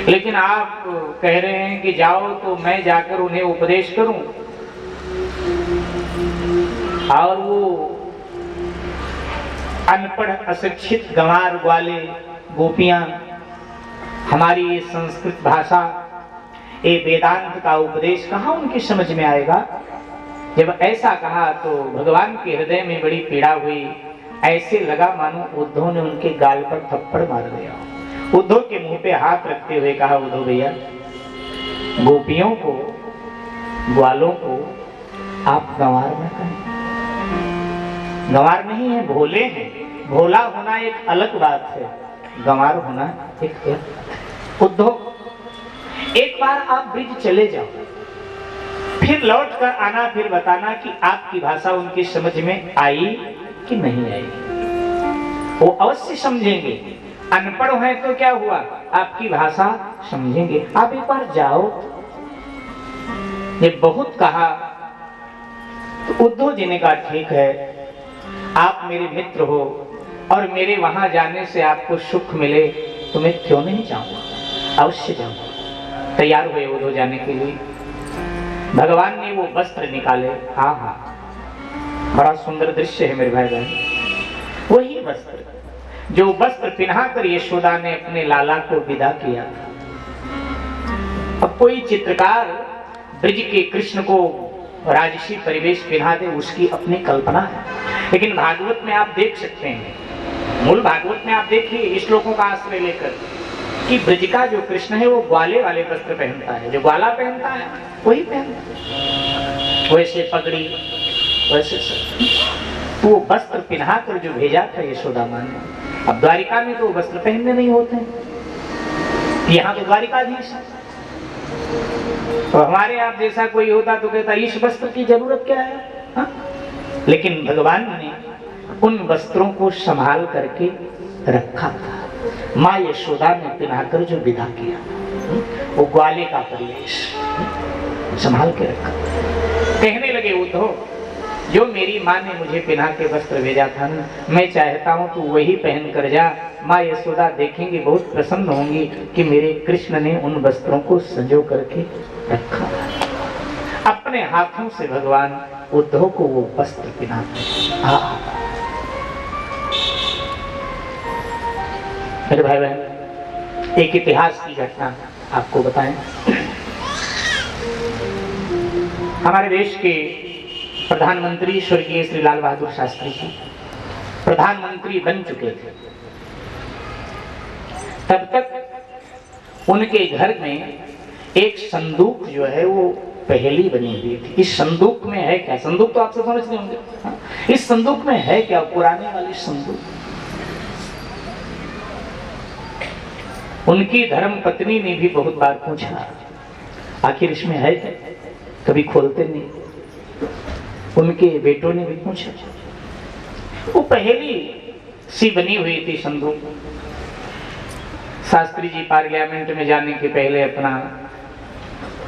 लेकिन आप कह रहे हैं कि जाओ तो मैं जाकर उन्हें उपदेश करूं, और वो अनपढ़ अशिक्षित गंवार ग्वाले गोपियां हमारी ये संस्कृत भाषा, ये वेदांत का उपदेश कहाँ उनकी समझ में आएगा। जब ऐसा कहा तो भगवान के हृदय में बड़ी पीड़ा हुई। ऐसे लगा मानो उद्धव ने उनके गाल पर थप्पड़ मार दिया। उद्धव के मुंह पे हाथ रखते हुए कहा, उद्धव भैया, गोपियों को, ग्वालों को आप गंवार न कहें। गंवार नहीं है, भोले हैं। भोला होना एक अलग बात है, गंवार होना एक अलग। उद्धव, एक बार आप ब्रिज चले जाओ, फिर लौट कर आना, फिर बताना कि आपकी भाषा उनकी समझ में आई कि नहीं आई। वो अवश्य समझेंगे। अनपढ़ हैं तो क्या हुआ, आपकी भाषा समझेंगे। आप एक बार जाओ। ये बहुत कहा तो उद्धव जी ने कहा, ठीक है, आप मेरे मित्र हो और मेरे वहां जाने से आपको सुख मिले तो मैं क्यों नहीं जाऊंगा, अवश्य जाऊंगा। तैयार हुए उद्धव जाने के लिए। भगवान ने वो वस्त्र निकाले। हाँ हाँ, बड़ा सुंदर दृश्य है मेरे भाई बहन। वही वस्त्र जो वस्त्र पहनाकर यशोदा ने अपने लाला को विदा किया था। अब कोई चित्रकार ब्रज के कृष्ण को राजसी परिवेश पहना दे, उसकी अपनी कल्पना है। लेकिन भागवत में आप देख सकते हैं, मूल भागवत में आप देखिए श्लोकों का आश्रय लेकर, कि ब्रज का जो कृष्ण है वो ग्वाले वाले वस्त्र पहनता है। जो ग्वाला पहनता है वही पहनता है, वैसे पगड़ी, वैसे सब। तो वो वस्त्र पहना कर जो भेजा था यशोदा माँ ने। अब द्वारिका में तो वस्त्र पहनने नहीं होते, यहाँ तो द्वारिकाधीश है। तो हमारे आप जैसा कोई होता तो कहता इस वस्त्र की जरूरत क्या है, हा? लेकिन भगवान ने उन वस्त्रों को संभाल करके रखा था। माँ यशोदा ने पहनाकर जो विदा किया, वो ग्वाले का परिवेश संभाल के रखा। कहने लगे उद्धव, जो मेरी माँ ने मुझे पहना के वस्त्र भेजा था ना, मैं चाहता हूँ तू वही पहन कर जा। माँ यशोदा देखेंगी, बहुत प्रसन्न होंगी कि मेरे कृष्ण ने उन वस्त्रों को संजो करके रखा। अपने हाथों से भगवान उद्धव को वो वस्त्र पहनाते। मेरे भाई बहन, एक इतिहास की घटना आपको बताएं। हमारे देश के प्रधानमंत्री स्वर्गीय श्री लाल बहादुर शास्त्री जी प्रधानमंत्री बन चुके थे। तब तक उनके घर में एक संदूक जो है वो पहेली बनी हुई थी। इस संदूक में है क्या? संदूक तो आपसे समझते होंगे। इस संदूक में है क्या? पुराने वाली संदूक। उनकी धर्म पत्नी ने भी बहुत बार पूछा, आखिर इसमें है क्या? कभी खोलते नहीं। उनके बेटों ने भी पूछा। वो पहेली सी बनी हुई थी संदूक। शास्त्री जी पार्लियामेंट में जाने के पहले अपना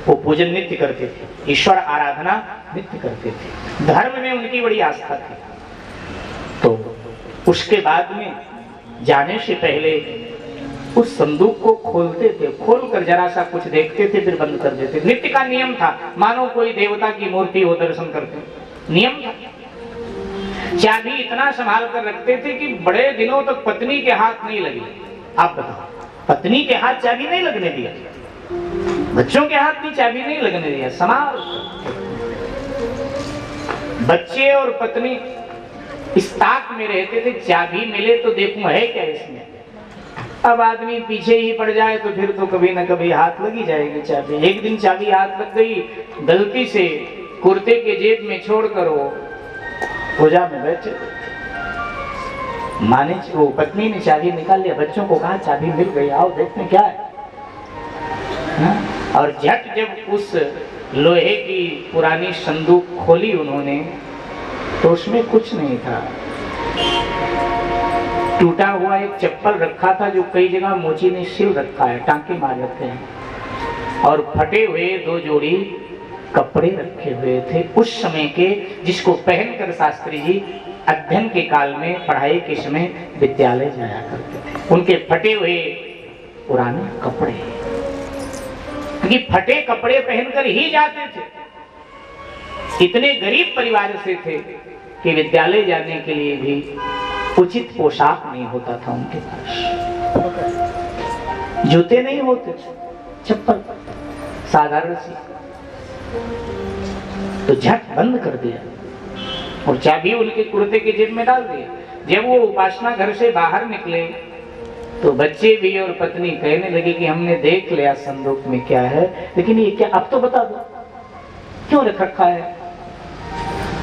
वो पूजन नित्य करते थे, ईश्वर आराधना नित्य करते थे। धर्म में उनकी बड़ी आस्था थी। तो उसके बाद में जाने से पहले उस संदूक को खोलते थे, खोलकर जरा सा कुछ देखते थे, फिर बंद कर देते। नित्य का नियम था, मानो कोई देवता की मूर्ति हो, दर्शन करते, नियम था। चाबी इतना संभाल कर रखते थे कि बड़े दिनों तक पत्नी के हाथ नहीं लगी। आप बताओ, पत्नी के हाथ चाबी नहीं लगने दिया, बच्चों के हाथ भी चाबी नहीं लगने दिया। संभाल। बच्चे और पत्नी इस ताक में रहते थे, चाबी मिले तो देखूं है क्या इसमें। अब आदमी पीछे ही पड़ जाए तो फिर तो कभी ना कभी हाथ लगी जाएगी चाबी। एक दिन चाबी हाथ लग गई, गलती से कुर्ते के जेब में छोड़कर वो पूजा में बैठे। माने वो पत्नी ने चाबी निकाल लिया, बच्चों को कहा चाबी मिल गई, आओ देखते क्या है। और झट जब उस लोहे की पुरानी संदूक खोली उन्होंने, तो उसमें कुछ नहीं था। टूटा हुआ एक चप्पल रखा था जो कई जगह मोची ने सिल रखा है, टांके मार रखे हैं, और फटे हुए 2 जोड़ी कपड़े रखे हुए थे उस समय के, जिसको पहनकर शास्त्री जी अध्ययन के काल में, पढ़ाई के समय विद्यालय जाया करते थे। उनके फटे हुए पुराने कपड़े कि फटे कपड़े पहनकर ही जाते थे। इतने गरीब परिवार से थे कि विद्यालय जाने के लिए भी उचित पोशाक नहीं होता था उनके पास, जूते नहीं होते, चप्पल साधारण सी। तो झट बंद कर दिया और चाबी उनके कुर्ते के जेब में डाल दिया। जब वो उपासना घर से बाहर निकले तो बच्चे भी और पत्नी कहने लगे कि हमने देख लिया संदूक में क्या है, लेकिन ये क्या, अब तो बता दो क्यों रख रखा है।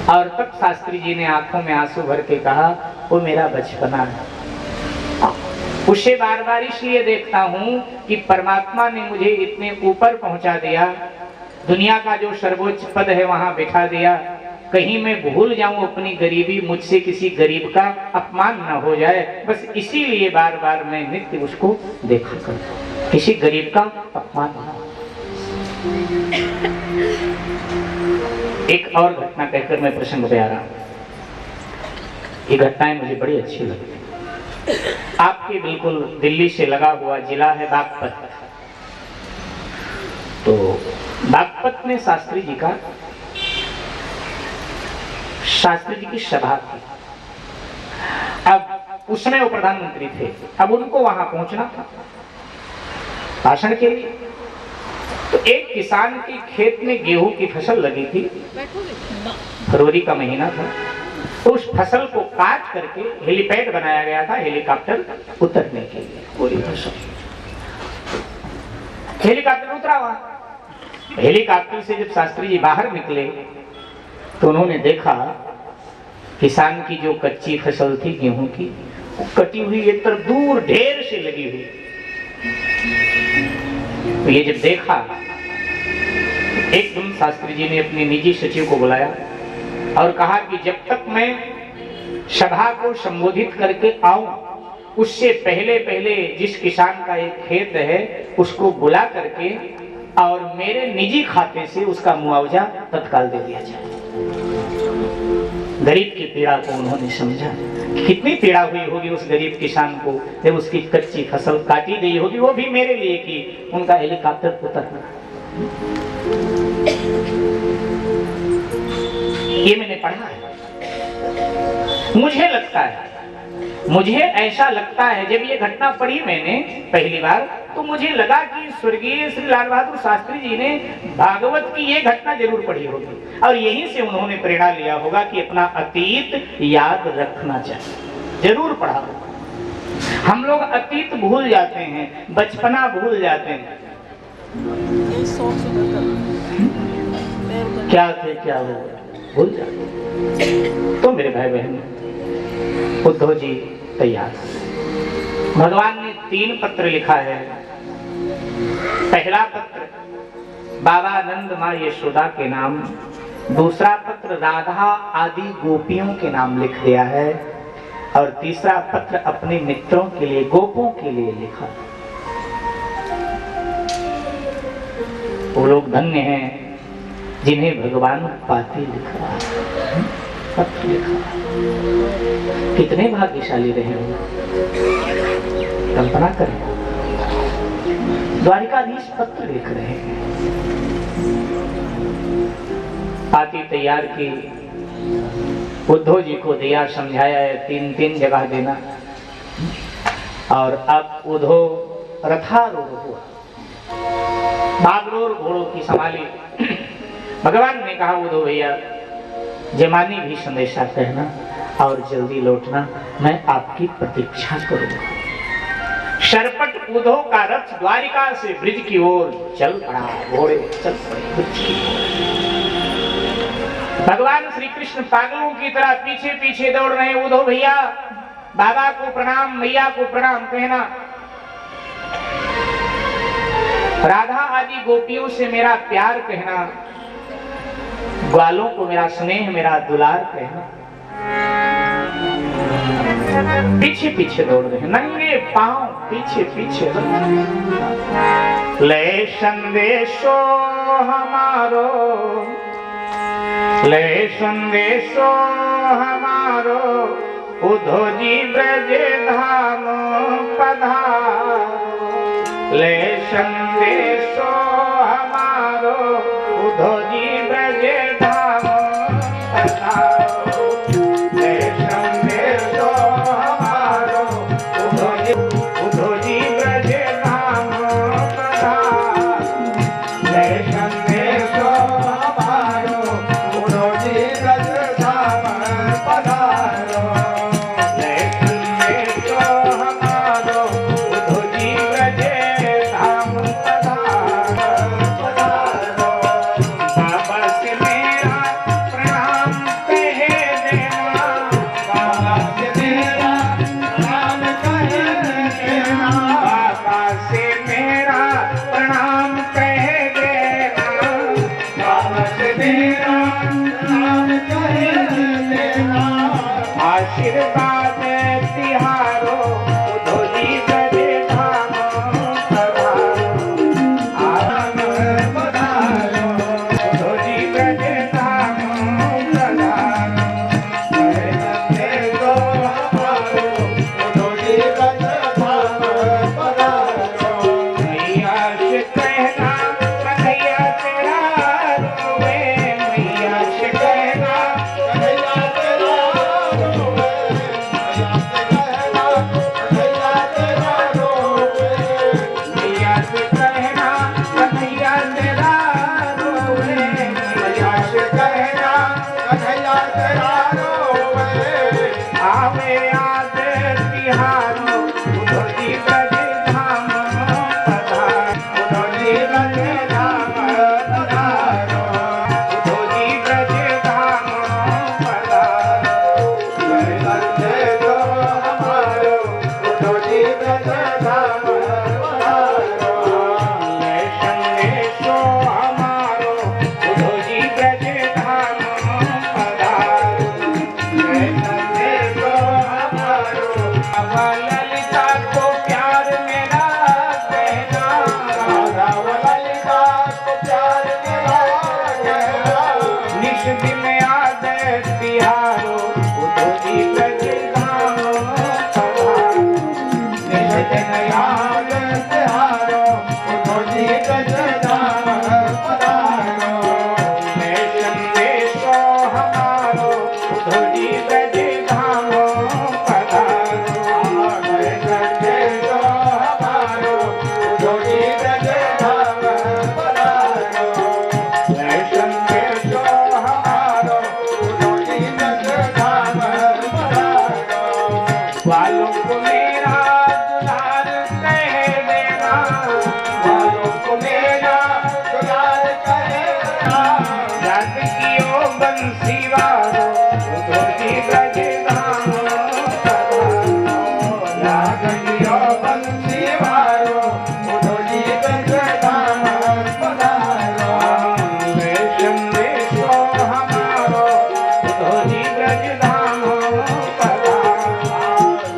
और तब शास्त्री जी ने आंखों में आंसू भर के कहा, वो मेरा बचपना है, उसे बार बार इसलिए देखता हूं कि परमात्मा ने मुझे इतने ऊपर पहुंचा दिया, दुनिया का जो सर्वोच्च पद है वहां बिठा दिया, कहीं मैं भूल जाऊं अपनी गरीबी, मुझसे किसी गरीब का अपमान न हो जाए, बस इसीलिए बार बार मैं नित्य उसको देखा करता हूं, किसी गरीब का अपमान न हो। एक और घटना कहकर मैं प्रसंग पे आ रहा हूं। ये घटनाएं मुझे बड़ी अच्छी लगती। आपके बिल्कुल दिल्ली से लगा हुआ जिला है बागपत। तो बागपत में शास्त्री जी की सभा थी। अब उसमें वो प्रधानमंत्री थे, अब उनको वहां पहुंचना था भाषण के लिए। तो एक किसान के खेत में गेहूं की फसल लगी थी, फरवरी का महीना था। तो उस फसल को काट करके हेलीपैड बनाया गया था, हेलीकॉप्टर उतरने के लिए। पूरी फसल हेलीकॉप्टर उतरा वहां। हेलीकॉप्टर से जब शास्त्री जी बाहर निकले तो उन्होंने देखा किसान की जो कच्ची फसल थी गेहूं की, कटी हुई एक तरफ दूर ढेर से लगी हुई। तो ये जब देखा, एकदम शास्त्री जी ने अपने निजी सचिव को बुलाया और कहा कि जब तक मैं सभा को संबोधित करके आऊं, उससे पहले पहले जिस किसान का एक खेत है उसको बुला करके और मेरे निजी खाते से उसका मुआवजा तत्काल दे दिया जाए। गरीब की पीड़ा को उन्होंने समझा, कितनी पीड़ा हुई होगी उस गरीब किसान को जब उसकी कच्ची फसल काटी गई होगी, वो भी मेरे लिए कि उनका हेलीकॉप्टर उतरना। ये मैंने पढ़ा है। मुझे ऐसा लगता है जब ये घटना पढ़ी मैंने पहली बार, तो मुझे लगा कि स्वर्गीय श्री लाल बहादुर शास्त्री जी ने भागवत की ये घटना जरूर पढ़ी होगी और यहीं से उन्होंने प्रेरणा लिया होगा कि अपना अतीत याद रखना चाहिए। जरूर पढ़ा होगा। हम लोग अतीत भूल जाते हैं, बचपना भूल जाते हैं। क्या थे क्या हो भूल जाते। तो मेरे भाई बहन, उद्धव जी तैयार। भगवान ने 3 पत्र लिखा है। पहला पत्र बाबा नंद मां यशोदा के नाम, दूसरा पत्र राधा आदि गोपियों के नाम लिख दिया है और तीसरा पत्र अपने मित्रों के लिए, गोपों के लिए लिखा। वो लोग धन्य हैं जिन्हें भगवान पाती लिख रहा है, पत्र लिखा। कितने भाग्यशाली रहे हो, कल्पना करें। द्वारिकाधीश पत्र लिख रहे हैं। पाती तैयार की, उद्धव जी को दिया, समझाया है 3 जगह देना। और अब उद्धव रथारूढ़ हुआ, बागडोर घोड़ों की संभाली। भगवान ने कहा उद्धव भैया जमानी भी संदेशा कहना और जल्दी लौटना, मैं आपकी प्रतीक्षा करूंगा। शरपट उद्धव का रथ द्वारिका से ब्रिज की ओर चल पड़ा, घोड़े चल पड़े ब्रिज की ओर। भगवान श्री कृष्ण पागलों की तरह पीछे पीछे दौड़ रहे। उद्धव भैया बाबा को प्रणाम, मैया को प्रणाम कहना, राधा आदि गोपियों से मेरा प्यार कहना, ग्वालों को मेरा स्नेह, मेरा दुलार कहना। पीछे पीछे दौड़ रहे, नंगे पांव पीछे पीछे। ले संदेशो हमारो, ले संदेशो हमारो, उद्धव जी ब्रज धाम पधारो। ले संदेशो हमारो उद्धव जी ब्रज धाम पधारो। ले संदेशो हमारो उद्धव जी ब्रज धाम पधारो। ले संदेशो हमारो उद्धव जी ब्रज धाम पधारो। ले संदेशो हमारो उद्धव जी ब्रज धाम पधारो। बाबा से मेरा प्रणाम कह देना। बाबा से मेरा प्रणाम कह देना। बाबा से मेरा प्रणाम कह देना। बाबा से मेरा प्रणाम कह देना। आशीर्वाद तिहारो उद्धव जी ब्रज धाम पधारो। आराम पधारो उद्धव जी ब्रज धाम पधारो। ले संदेशो हमारो उद्धव जी ब्रज धाम पधारो। मैया से कहना कन्हैया तेरा रोवे। मैया से कहना कन्हैया तेरा रोवे। मैया से कहना कन्हैया तेरा रोवे। मैया से कहना कन्हैया तेरा रोवे। आवे याद तिहारो उद्धव जी ब्रज धाम पधारो। उद्धव जी ब्रज धाम पधारो। उद्धव जी ब्रज धाम पधारो। ले संदेशो हमारो उद्धव जी ब्रज धाम पधारो। ले संदेशो हमारो उद्धव जी ब्रज धाम पधारो। ले संदेशो हमारो राधा ललिता को प्यार मेरा कहना। राधा ललिता को प्यार मेरा कहना। निश दिन याद तिहारो उद्धव जी ब्रज धाम पधारो। निश दिन याद तिहारो उद्धव जी ब्रज धाम पधारो। ले संदेशो हमारो उद्धव जी ब्रज धाम पधारो। ले संदेशो हमारो उद्धव जी ब्रज धाम पधारो। ले संदेशो हमारो उद्धव जी ब्रज धाम पधारो। वालों को मेरा दुलार कह देना। वालों को मेरा दुलार कह देना। याद कियो बंसी वारो उद्धव जी ब्रज धाम पधारो। याद कियो बंसी वारो उद्धव जी ब्रज धाम पधारो। ले संदेशो हमारो उद्धव जी ब्रज धाम पधारो।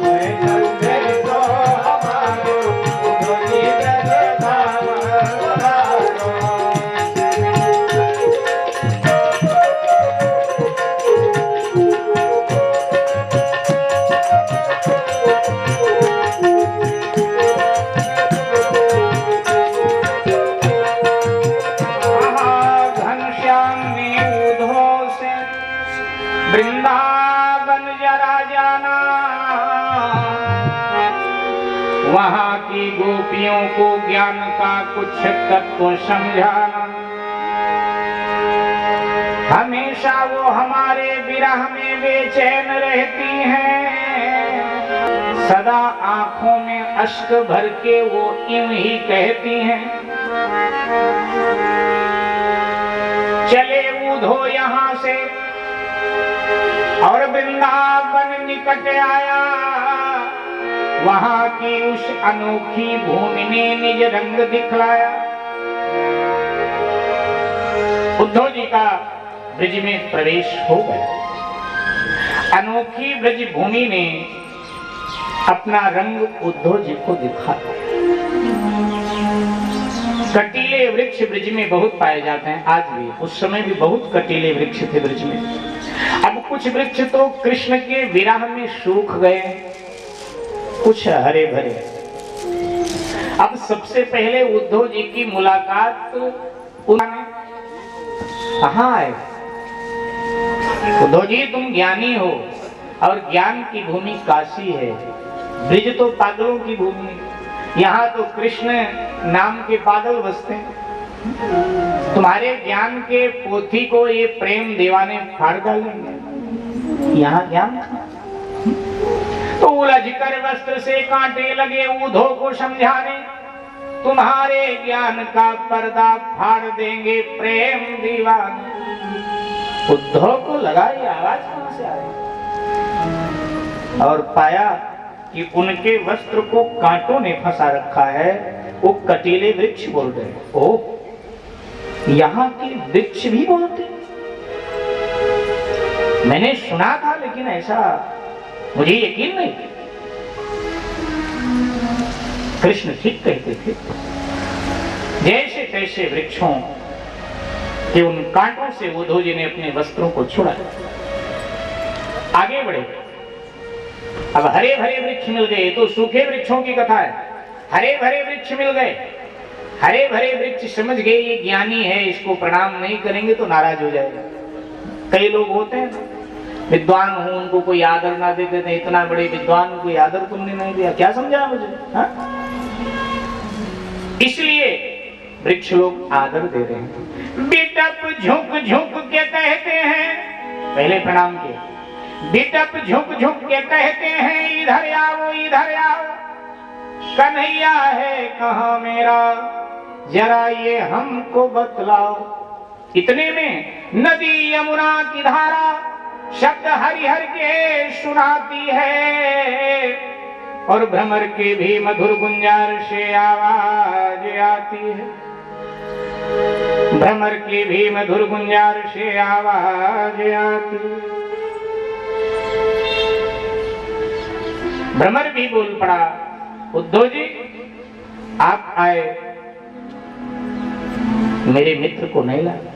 ले संदेशो हमारो उद्धव जी ब्रज धाम पधारो। घनश्याम ने उद्धव से वृंदावन जरा जाना। वहां की गोपियों को ज्ञान का कुछ तत्व समझाना। हमेशा वो हमारे विरह में बेचैन रहती हैं। सदा आंखों में अश्क भर के वो यूं ही कहती हैं। चले उद्धव यहाँ से और वृंदावन निकट आया। वहां की उस अनोखी भूमि ने निज रंग दिखलाया। उद्धव जी का ब्रज में प्रवेश हो गया। अनोखी ब्रज भूमि ने अपना रंग उद्धव जी को दिखाया। कटीले वृक्ष ब्रज में बहुत पाए जाते हैं आज भी। उस समय भी बहुत कटीले वृक्ष थे ब्रज में। अब कुछ वृक्ष तो कृष्ण के विरह में सूख गए, कुछ हरे भरे। अब सबसे पहले उद्धव जी की मुलाकात उन्होंने कहाँ आए? उद्धव जी तुम ज्ञानी हो और ज्ञान की भूमि काशी है, ब्रिज तो पागलों की भूमि है, यहाँ तो कृष्ण नाम के पागल बसते हैं। तुम्हारे ज्ञान के पोथी को ये प्रेम दीवाने फाड़ डालेंगे, यहाँ ज्ञान। तो उलझ कर वस्त्र से कांटे लगे उद्धव को समझाने, तुम्हारे ज्ञान का पर्दा फाड़ देंगे प्रेम दीवाने। उद्धव को लगा ये आवाज कहां से आ रही, और पाया कि उनके वस्त्र को कांटों ने फंसा रखा है। वो कटीले वृक्ष बोल रहे, ओ यहाँ के वृक्ष भी बोलते? मैंने सुना था लेकिन ऐसा मुझे यकीन नहीं। कृष्ण ठीक कहते थे, जैसे तैसे वृक्षों के उन कांटों से उद्धव जी ने अपने वस्त्रों को छुड़ाया। आगे बढ़े, अब हरे भरे वृक्ष मिल गए। तो सूखे वृक्षों की कथा है, हरे भरे वृक्ष मिल गए। हरे भरे वृक्ष समझ गए ये ज्ञानी है, इसको प्रणाम नहीं करेंगे तो नाराज हो जाएगा। कई लोग होते हैं विद्वान हो, उनको कोई आदर ना देते थे, इतना बड़े विद्वान को कोई आदर तुमने नहीं दिया, क्या समझा मुझे? हा? इसलिए वृक्ष लोग आदर दे रहे हैं। बिटप झुक झुक के कहते हैं, पहले प्रणाम किया। बिटप झुक झुक के कहते हैं, इधर आओ इधर आओ, कन्हैया है कहाँ मेरा, जरा ये हमको बतलाओ। इतने में नदी यमुना की धारा शब्द हरिहर के सुनाती है, और भ्रमर के भी मधुर गुंजार से आवाज आती है। भ्रमर की भी मधुर गुंजार से आवाज आती है। भ्रमर भी बोल पड़ा, उद्धव जी आप आए, मेरे मित्र को नहीं लाए।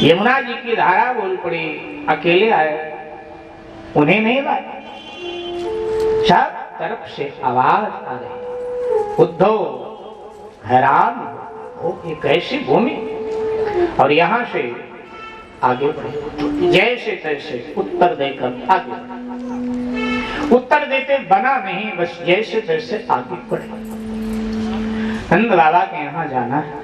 यमुना जी की धारा बोल पड़ी, अकेले आए, उन्हें नहीं लाए। सब तरफ से आवाज आ रही। उद्धव हैरान हो, एक ऐसी भूमि, और यहां से आगे बढ़े, जैसे तैसे उत्तर देकर आगे। उत्तर देते बना नहीं, बस जैसे तैसे आगे बढ़े। नंद बाबा के यहाँ जाना है।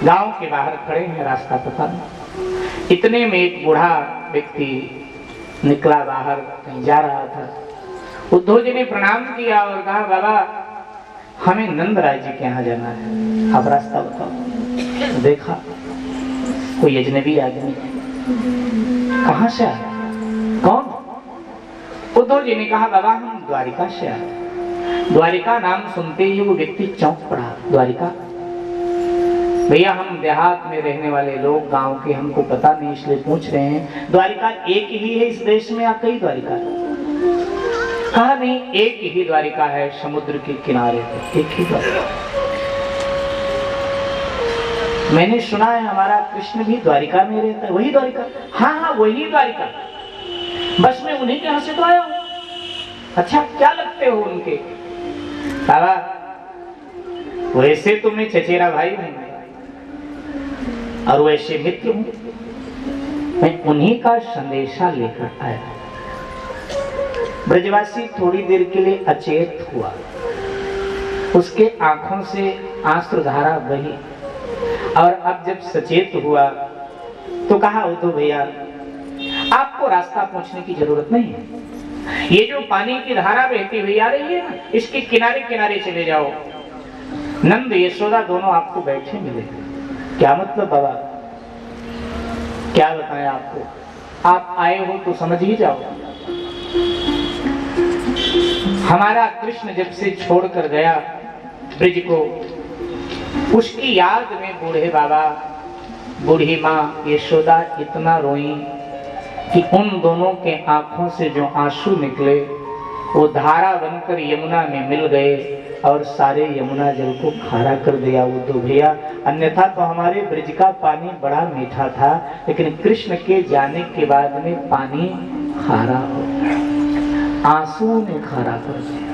गांव के बाहर खड़े हैं, रास्ता पता नहीं। इतने में एक बूढ़ा व्यक्ति निकला बाहर, कहीं जा रहा था। उद्धव जी ने प्रणाम किया और कहा, बाबा हमें नंदराय जी के यहाँ जाना है, आप रास्ता बताओ। देखा कोई अजनबी आदमी, कहाँ से आया, कौन? उद्धव जी ने कहा, बाबा हम द्वारिका से आए। द्वारिका नाम सुनते ही वो व्यक्ति चौंक पड़ा। द्वारिका? भैया हम देहात में रहने वाले लोग, गांव के, हमको पता नहीं इसलिए पूछ रहे हैं। द्वारिका एक ही है इस देश में या कई द्वारिका है? कहा नहीं, एक ही द्वारिका है, समुद्र के किनारे पे एक ही द्वारिका। मैंने सुना है हमारा कृष्ण भी द्वारिका में रहता है, वही द्वारिका? हाँ हाँ वही द्वारिका, बस मैं उन्हीं के यहाँ से तो आया हूँ। अच्छा क्या लगते हो उनके? बाबा वैसे तो मैं चचेरा भाई हूँ और वैसे मित्र हूँ, मैं उन्हीं का संदेशा लेकर आया। ब्रजवासी थोड़ी देर के लिए अचेत हुआ, उसके आंखों से आंसुधारा बही, और अब जब सचेत हुआ तो कहा, उद्धव भैया आपको रास्ता पूछने की जरूरत नहीं है। ये जो पानी की धारा बहती हुई आ रही है ना, इसके किनारे किनारे चले जाओ, नंद यशोदा दोनों आपको बैठे मिले। क्या मतलब बाबा? क्या बताएं आपको, आप आए हो तो समझ ही जाओ। हमारा कृष्ण जब से छोड़कर गया ब्रिज को, उसकी याद में बूढ़े बाबा बूढ़ी माँ यशोदा इतना रोई कि उन दोनों के आंखों से जो आंसू निकले वो धारा बनकर यमुना में मिल गए और सारे यमुना जल को खारा कर दिया उद्धव भैया। अन्यथा तो हमारे ब्रिज का पानी बड़ा मीठा था, लेकिन कृष्ण के जाने के बाद में पानी खारा हो गया, आंसुओं ने खारा कर दिया।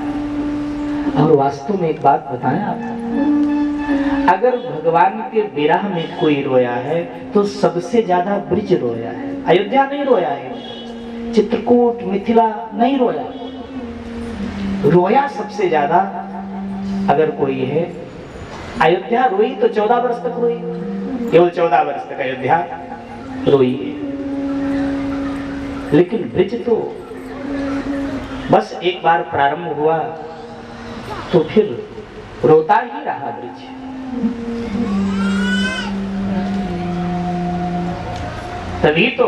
और वास्तव में एक बात बताएं आपको, अगर भगवान के विरह में कोई रोया है तो सबसे ज्यादा ब्रिज रोया है, अयोध्या नहीं रोया है, चित्रकूट मिथिला नहीं रोया, रोया सबसे ज्यादा अगर कोई है अयोध्या रोई तो 14 वर्ष तक रोई, केवल 14 वर्ष तक अयोध्या रोई है। लेकिन ब्रिज तो बस एक बार प्रारंभ हुआ तो फिर रोता ही रहा ब्रिज। तभी तो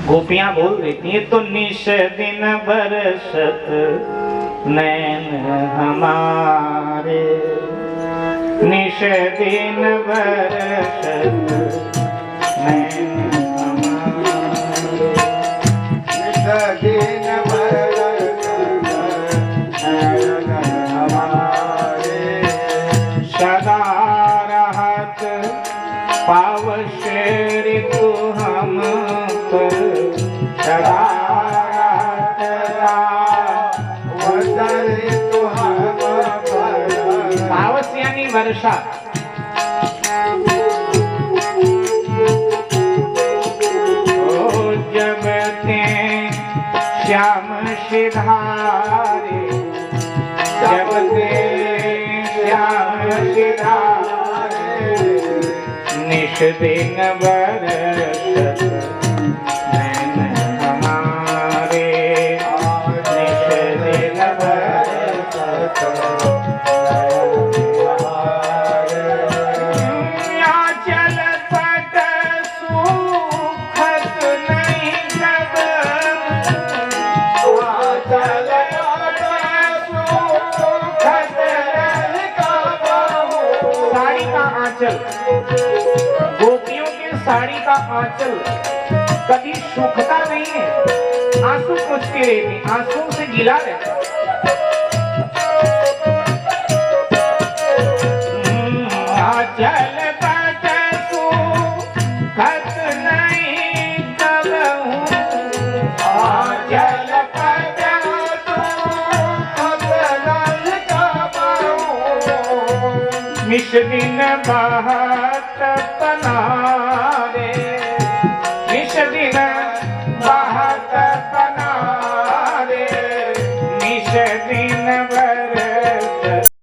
गोपियां बोल देती हैं, तो निश दिन बरसत नैन हमारे, निश दिन बरसत नैन हमारे, निश दिन बरसत नैन हमारे, सदा रहत पावश ऋतु हम पर, सदा रहत वदन ऋतु हम पर। पावस यानी वर्षा, ओ जब ते श्याम सिधारे, जब ते श्याम सिधारे, निश दिन बरसत नैन हमारे, निश दिन बरसत नैन हमारे। आंचल पट सूखत नहीं जब, आंचल पट सूखत नहीं कब, साड़ी का आंचल, गोपियों के साड़ी का आंचल कभी सूखता नहीं है, आंसू पोंछती रहती, आंसू से गीला रहता। आंचल पट सूखत नहीं कबहू, आंचल पट सूखत नहीं कबहू, निश दिन बहा